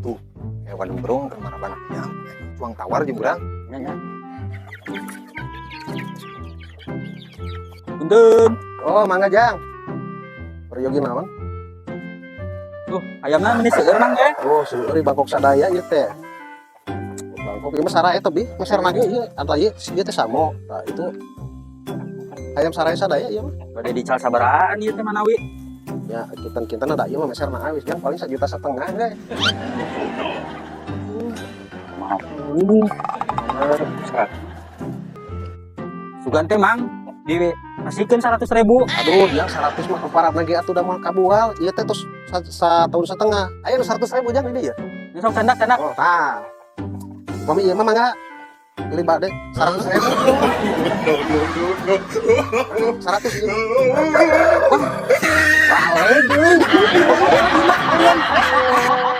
tuh hewan burung kemana mana yang tuang tawar juga Ya. Punten. oh mangga jang peryogi naon Ayamna meni seueur mang ge. oh seuri bangkok sadaya ieu teh bangkok ieu mah saraya teh bi meser lagi ieu atuh ieu teh samo nah itu ayam saraya sadaya ieu mah Bade dical sabaraan ieu teh manawi. ya kinten ada ieu mah meser mah awis jang paling 1,5 juta ge Sugan teh mang dikasihkeun 100.000. aduh yang 100 mah keparat lagi atuh da mah kabual ieu teh tos tahun setengah aya 100.000 jang di dieu Ini sok candak. oh tah mami ieu mah mangga pilih bade 100.000 100 ieu Wah,